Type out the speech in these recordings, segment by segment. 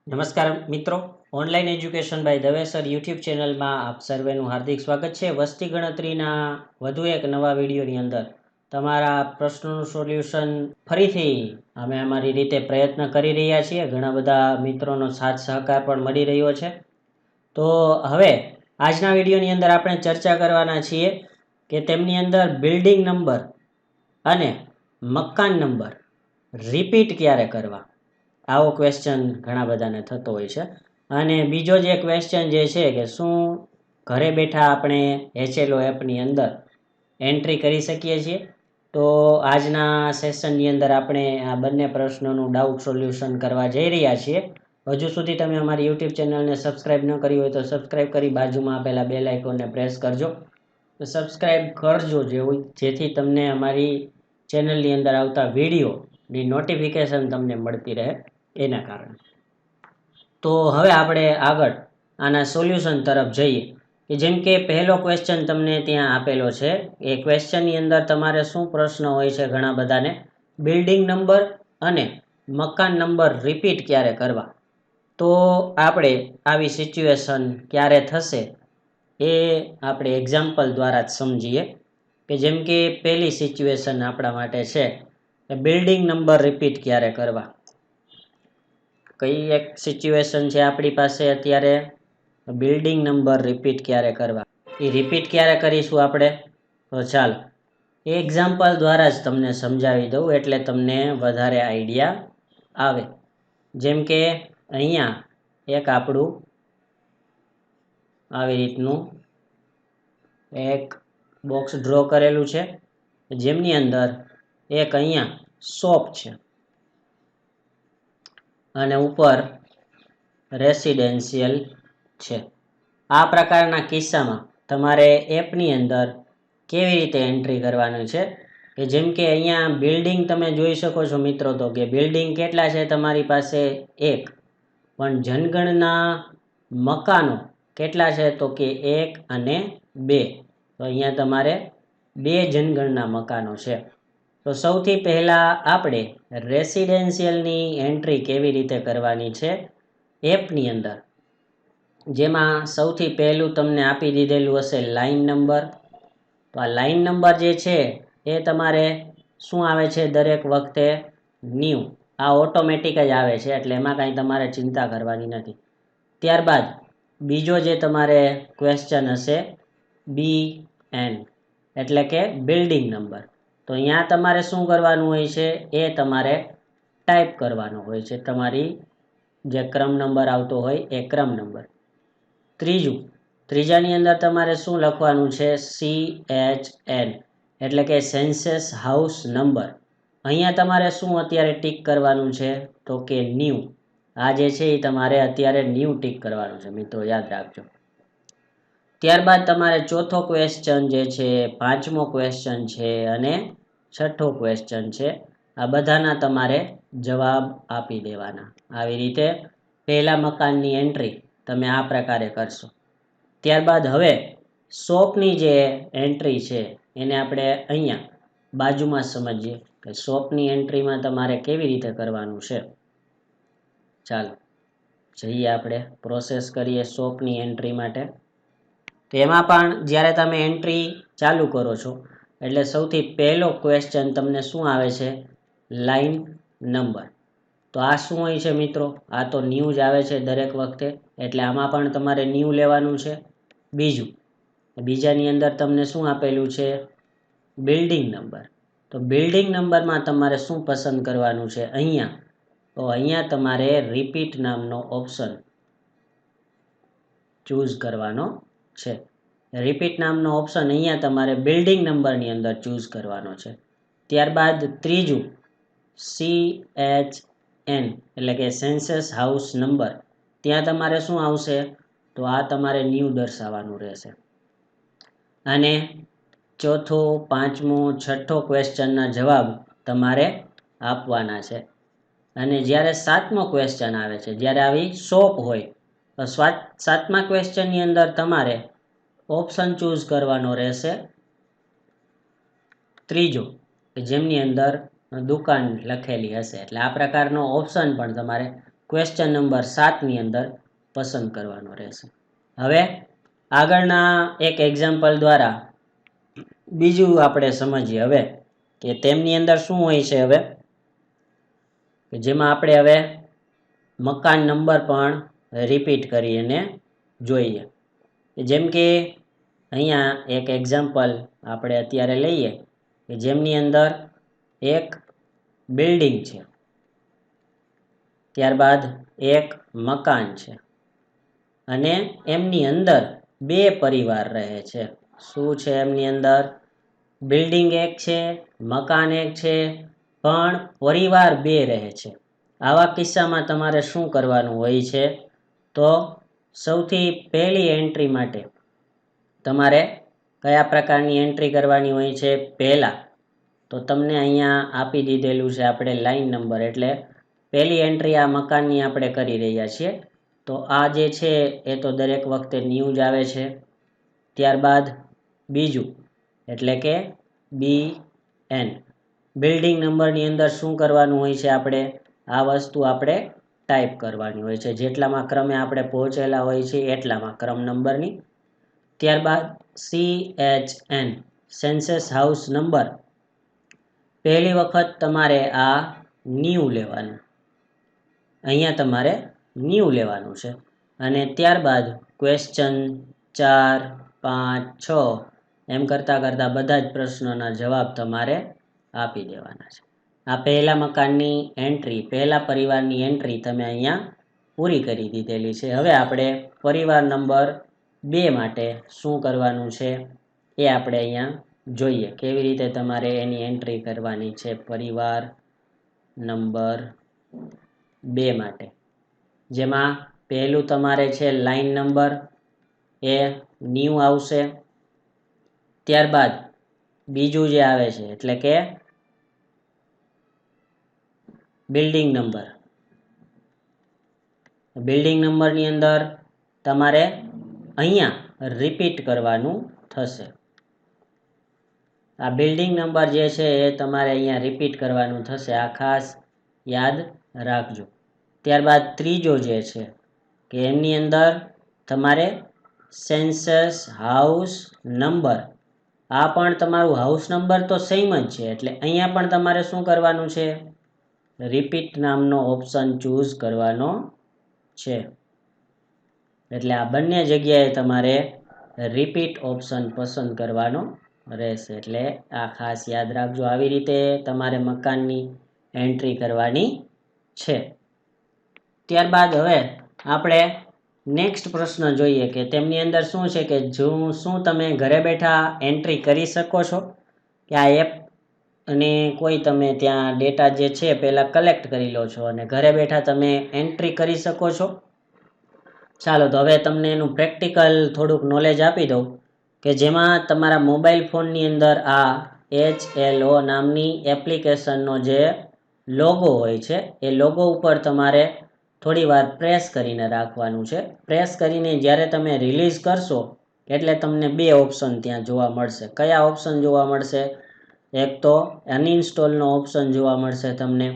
નમસ્કાર મિત્રો, online education by Dave sir YouTube ચેનલમાં આપ સર્વેનું હાર્દિક સ્વાગત છે. વસ્તી ગણતરીના વધુ એક નવા વિડીયોની અંદર તમારા પ્રશ્નોનું સોલ્યુશન ફરીથી અમે અમારી રીતે પ્રયત્ન કરી રહ્યા છીએ. ઘણા બધા મિત્રોનો સાથ સહકાર પણ મળી રહ્યો છે. તો હવે આજના વિડીયોની અંદર આપણે ચર્ચા કરવાના છીએ કે તેમની અંદર બિલ્ડિંગ નંબર અને મકાન નંબર રિપીટ ક્યારે કરવા, આવો ક્વેશ્ચન ઘણા બધાને થતો હોય છે. અને બીજો જે ક્વેશ્ચન જે છે કે શું ઘરે બેઠા આપણે HLO એપની અંદર એન્ટ્રી કરી શકીએ છીએ? તો આજના સેશનની અંદર આપણે આ બંને પ્રશ્નોનું ડાઉટ સોલ્યુશન કરવા જઈ રહ્યા છીએ. હજુ સુધી તમે અમારી યુટ્યુબ ચેનલને સબસ્ક્રાઈબ ન કરી હોય તો સબસ્ક્રાઈબ કરી બાજુમાં આપેલા બેલ આઇકોનને પ્રેસ કરજો. તો સબસ્ક્રાઈબ કરજો જેથી તમને અમારી ચેનલની અંદર આવતા વિડીયોની નોટિફિકેશન તમને મળતી રહે એના કારણે. તો હવે આપણે આગળ આના સોલ્યુશન તરફ જઈએ કે જેમ કે પહેલો ક્વેશ્ચન તમને ત્યાં આપેલો છે. એ ક્વેશ્ચનની અંદર તમારે શું પ્રશ્ન હોય છે ઘણા બધાને, બિલ્ડિંગ નંબર અને મકાન નંબર રિપીટ ક્યારે કરવા. તો આપણે આવી સિચ્યુએશન ક્યારે થશે એ આપણે એક્ઝામ્પલ દ્વારા જ સમજીએ કે જેમ કે પહેલી સિચ્યુએશન આપણા માટે છે કે બિલ્ડિંગ નંબર રિપીટ ક્યારે કરવા. કઈ એક સિચ્યુએશન છે આપણી પાસે અત્યારે, બિલ્ડિંગ નંબર રિપીટ ક્યારે કરવા. એ રિપીટ ક્યારે કરીશું આપણે, તો ચાલો એ એક્ઝામ્પલ દ્વારા જ તમને સમજાવી દઉં એટલે તમને વધારે આઈડિયા આવે. જેમ કે અહીંયા એક આપણું આવી રીતનું એક બોક્સ ડ્રો કરેલું છે જેમની અંદર એક અહીંયા શોપ છે અને ઉપર રેસિડેન્શિયલ છે. આ પ્રકારના કિસ્સામાં તમારે એપની અંદર કેવી રીતે એન્ટ્રી કરવાનું છે કે જેમ કે અહીંયા બિલ્ડિંગ તમે જોઈ શકો છો મિત્રો, તો કે બિલ્ડિંગ કેટલા છે તમારી પાસે, એક. પણ જનગણના મકાનો કેટલા છે, તો કે 1 અને 2. તો અહીંયા તમારે 2 જનગણના મકાનો છે. તો સૌથી પહેલા આપણે રેસિડેન્શિયલની એન્ટ્રી કેવી રીતે કરવાની છે એપની અંદર, જેમાં સૌથી પહેલું તમને આપી દીધેલું હશે લાઈન નંબર. તો આ લાઈન નંબર જે છે એ તમારે શું આવે છે દરેક વખતે, ન્યૂ. આ ઓટોમેટિક જ આવે છે એટલે એમાં કાંઈ તમારે ચિંતા કરવાની નથી. ત્યારબાદ બીજો જે તમારે ક્વેશ્ચન હશે BN એટલે કે બિલ્ડિંગ નંબર. તો અહીંયા તમારે શું કરવાનું હોય છે એ તમારે ટાઈપ કરવાનો હોય છે, તમારી જે ક્રમ નંબર આવતો હોય એ ક્રમ નંબર. ત્રીજાની અંદર તમારે શું લખવાનું છે, CHN એટલે કે સેન્સસ હાઉસ નંબર. અહીંયા તમારે શું અત્યારે ટીક કરવાનું છે, તો કે ન્યૂ. આ જે છે એ તમારે અત્યારે ન્યૂ ટીક કરવાનું છે મિત્રો, યાદ રાખજો. ત્યારબાદ તમારે ચોથો ક્વેશ્ચન જે છે, પાંચમો ક્વેશ્ચન છે અને છઠ્ઠો ક્વેશ્ચન છે, આ બધાના તમારે જવાબ આપી દેવાના. આવી રીતે પહેલા મકાનની એન્ટ્રી તમે આ પ્રકારે કરશો. ત્યારબાદ હવે શોપની જે એન્ટ્રી છે એને આપણે અહીંયા બાજુમાં સમજીએ કે શોપની એન્ટ્રીમાં તમારે કેવી રીતે કરવાનું છે. ચાલો જઈએ આપણે પ્રોસેસ કરીએ શોપની એન્ટ્રી માટે. તો એમાં પણ જ્યારે તમે એન્ટ્રી ચાલુ કરો છો એટલે સૌથી પહેલો ક્વેશ્ચન તમને શું આવે છે, લાઈન નંબર. તો આ શું હોય છે મિત્રો, આ તો ન્યૂ જ આવે છે દરેક વખતે એટલે આમાં પણ તમારે ન્યૂ લેવાનું છે. બીજાની અંદર તમને શું આપેલું છે, બિલ્ડિંગ નંબર. તો બિલ્ડિંગ નંબરમાં તમારે શું પસંદ કરવાનું છે અહીંયા, તો અહીંયા તમારે રિપીટ નામનો ઓપ્શન ચૂઝ કરવાનો છે. રિપીટ નામનો ઓપ્શન અહીંયા તમારે બિલ્ડિંગ નંબરની અંદર ચૂઝ કરવાનો છે. ત્યારબાદ ત્રીજું CHN એટલે કે સેન્સસ હાઉસ નંબર, ત્યાં તમારે શું આવશે, તો આ તમારે ન્યૂ દર્શાવવાનું રહેશે. અને ચોથો, પાંચમો, છઠ્ઠો ક્વેશ્ચનના જવાબ તમારે આપવાના છે. અને જ્યારે સાતમો ક્વેશ્ચન આવે છે, જ્યારે આવી શોપ હોય તો સાતમા ક્વેશ્ચનની અંદર તમારે ઓપ્શન ચૂઝ કરવાનો રહેશે ત્રીજો, જેમની અંદર દુકાન લખેલી હશે. એટલે આ પ્રકારનો ઓપ્શન પણ તમારે ક્વેશ્ચન નંબર 7ની અંદર પસંદ કરવાનો રહેશે. હવે આગળના એક એક્ઝામ્પલ દ્વારા બીજું આપણે સમજીએ હવે કે તેમની અંદર શું હોય છે. હવે જેમાં આપણે હવે મકાન નંબર પણ રિપીટ કરીને જોઈએ. જેમ કે અહીંયા એક એક્ઝામ્પલ આપણે અત્યારે લઈએ કે જેમની અંદર એક બિલ્ડિંગ છે, ત્યારબાદ એક મકાન છે અને એમની અંદર બે પરિવાર રહે છે. શું છે એમની અંદર? બિલ્ડિંગ એક છે, મકાન એક છે, પણ પરિવાર બે રહે છે. આવા કિસ્સામાં તમારે શું કરવાનું હોય છે? તો સૌથી પહેલી એન્ટ્રી માટે તમારે કયા પ્રકારની એન્ટ્રી કરવાની હોય છે? પહેલા તો તમને અહીંયા આપી દીધેલું છે આપણે લાઈન નંબર, એટલે પહેલી એન્ટ્રી આ મકાનની આપણે કરી રહ્યા છીએ. તો આ જે છે એ તો દરેક વખતે ન્યૂ જ આવે છે. ત્યારબાદ બીજું એટલે કે BN બિલ્ડિંગ નંબરની અંદર શું કરવાનું હોય છે? આપણે આ વસ્તુ આપણે ટાઈપ કરવાની હોય છે, જેટલામાં ક્રમે આપણે પહોંચેલા હોય છે એટલામાં ક્રમ નંબરની. ત્યારબાદ CHN સેન્સસ હાઉસ નંબર, પહેલી વખત તમારે આ ન્યૂ લેવાનું, અહીંયા તમારે ન્યૂ લેવાનું છે. અને ત્યારબાદ ક્વેશ્ચન 4, 5, 6 એમ કરતાં કરતાં બધા જ પ્રશ્નોના જવાબ તમારે આપી દેવાના છે. આ પહેલા મકાનની એન્ટ્રી, પહેલા પરિવારની એન્ટ્રી તમે અહીંયા પૂરી કરી દીધેલી છે. હવે આપણે પરિવાર નંબર 2 માટે શું કરવાનું છે એ આપણે અહીંયા જોઈએ, કેવી રીતે તમારે એની એન્ટ્રી કરવાની છે પરિવાર નંબર 2 માટે. જેમાં પહેલું તમારે છે લાઈન નંબર, એ ન્યૂ આવશે. ત્યારબાદ બીજું જે આવે છે એટલે કે બિલ્ડિંગ નંબર, બિલ્ડિંગ નંબરની અંદર તમારે અહીંયા રિપીટ કરવાનું થશે. આ બિલ્ડિંગ નંબર જે છે એ તમારે અહીંયા રિપીટ કરવાનું થશે, આ ખાસ યાદ રાખજો. ત્યારબાદ ત્રીજો જે છે કે એમની અંદર તમારે સેન્સસ હાઉસ નંબર, આ પણ તમારું હાઉસ નંબર તો સેમ જ છે, એટલે અહીંયા પણ તમારે શું કરવાનું છે? રિપીટ નામનો ઓપ્શન ચૂઝ કરવાનો છે. એટલે આ બંને જગ્યાએ તમારે રિપીટ ઓપ્શન પસંદ કરવાનો રહેશે. એટલે આ ખાસ યાદ રાખજો, આવી રીતે તમારે મકાનની એન્ટ્રી કરવાની છે. ત્યારબાદ હવે આપણે નેક્સ્ટ પ્રશ્ન જોઈએ કે તેમની અંદર શું છે કે શું તમે ઘરે બેઠા એન્ટ્રી કરી શકો છો કે આ એપ અને કોઈ તમે ત્યાં ડેટા જે છે પહેલાં કલેક્ટ કરી લો છો અને ઘરે બેઠા તમે એન્ટ્રી કરી શકો છો? ચાલો તો હવે તમને એનું પ્રેક્ટિકલ થોડુંક નોલેજ આપી દઉં કે જેમાં તમારા મોબાઈલ ફોનની અંદર આ HLO નામની એપ્લિકેશનનો જે લોગો હોય છે એ લોગો ઉપર તમારે થોડી વાર પ્રેસ કરીને રાખવાનું છે. પ્રેસ કરીને જ્યારે તમે રિલીઝ કરશો એટલે તમને બે ઓપ્શન ત્યાં જોવા મળશે. કયા ઓપ્શન જોવા મળશે? એક તો અનઇન્સ્ટોલનો ઓપ્શન જોવા મળશે તમને,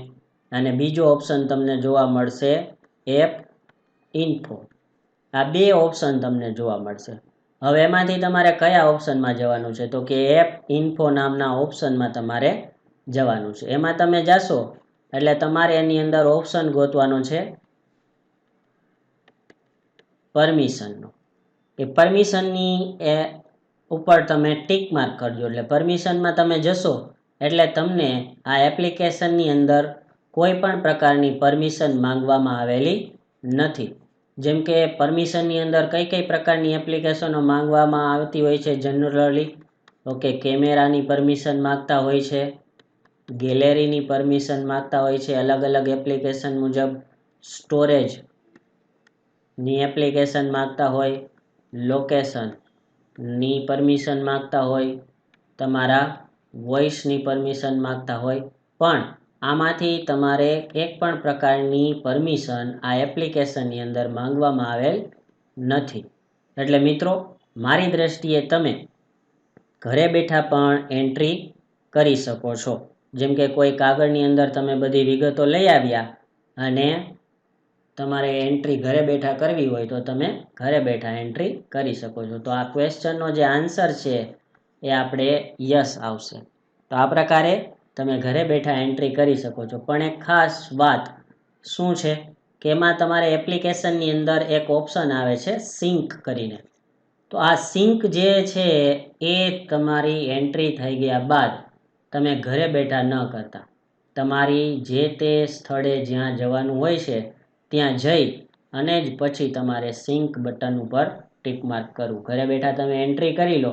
અને બીજો ઓપ્શન તમને જોવા મળશે એપ ઇન્ફો. આ બે ઓપ્શન તમને જોવા મળશે. હવે એમાંથી તમારે કયા ઓપ્શનમાં જવાનું છે? તો કે એપ ઇન્ફો નામના ઓપ્શનમાં તમારે જવાનું છે. એમાં તમે જશો એટલે તમારે એની અંદર ઓપ્શન ગોતવાનો છે પરમિશનનો. એ પરમિશનની ઉપર તમે ટીક માર્ક કરજો. એટલે પરમિશનમાં તમે જશો એટલે તમને આ એપ્લિકેશનની અંદર કોઈ પણ પ્રકારની પરમિશન માંગવામાં આવેલી નથી. જેમ કે પરમિશનની અંદર કઈ પ્રકારની એપ્લિકેશનો માંગવામાં આવતી હોય છે જનરલી? તો કે કેમેરાની પરમિશન માંગતા હોય છે, ગેલેરીની પરમિશન માંગતા હોય છે અલગ અલગ એપ્લિકેશન મુજબ, સ્ટોરેજની એપ્લિકેશન માંગતા હોય, લોકેશનની પરમિશન માંગતા હોય, તમારા વોઇસની પરમિશન માંગતા હોય. પણ આમાંથી તમારે એક પણ પ્રકારની પરમિશન આ એપ્લિકેશનની અંદર માંગવામાં આવેલ નથી. એટલે મિત્રો મારી દ્રષ્ટિએ તમે ઘરે બેઠા પણ એન્ટ્રી કરી શકો છો. જેમ કે કોઈ કાગળની અંદર તમે બધી વિગતો લઈ આવ્યા અને તમારે એન્ટ્રી ઘરે બેઠા કરવી હોય તો તમે ઘરે બેઠા એન્ટ્રી કરી શકો છો. તો આ ક્વેશ્ચનનો જે આન્સર છે એ આપણે યસ આવશે. તો આ પ્રકારે તમે ઘરે બેઠા એન્ટ્રી કરી શકો છો. પણ એક ખાસ વાત શું છે કે એમાં તમારે એપ્લિકેશનની અંદર એક ઓપ્શન આવે છે સિંક કરીને. તો આ સિંક જે છે એ તમારી એન્ટ્રી થઈ ગયા બાદ તમે ઘરે બેઠા ન કરતા, તમારી જે તે સ્થળે જ્યાં જવાનું હોય છે ત્યાં જઈ અને જ પછી તમારે સિંક બટન ઉપર ટિક માર્ક કરવું. ઘરે બેઠા તમે એન્ટ્રી કરી લો,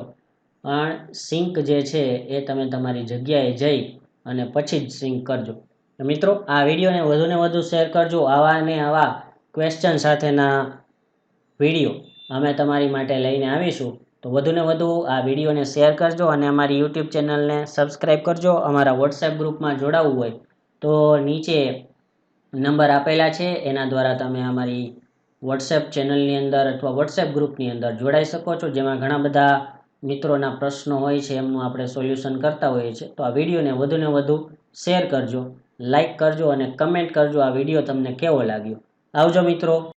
પણ સિંક જે છે એ તમે તમારી જગ્યાએ જઈ અને પછી જ સિંક કરજો. મિત્રો, આ વિડીયોને વધુને વધુ શેર કરજો. આવા ને આવા ક્વેશ્ચન સાથેના વિડીયો અમે તમારી માટે લઈને આવીશું. તો વધુને વધુ આ વિડીયોને શેર કરજો અને અમારી યુટ્યુબ ચેનલને સબસ્ક્રાઈબ કરજો. અમારા વોટ્સએપ ગ્રુપમાં જોડાવવું હોય તો નીચે નંબર આપેલા છે, એના દ્વારા તમે અમારી વોટ્સએપ ચેનલની અંદર અથવા વોટ્સએપ ગ્રુપની અંદર જોડાઈ શકો છો, જેમાં ઘણા બધા મિત્રોના પ્રશ્નો હોય છે, એમનું આપણે સોલ્યુશન કરતા હોઈએ છીએ. તો આ વિડીયોને વધુને વધુ શેર કરજો, લાઈક કરજો અને કમેન્ટ કરજો આ વિડીયો તમને કેવો લાગ્યો. આવજો મિત્રો.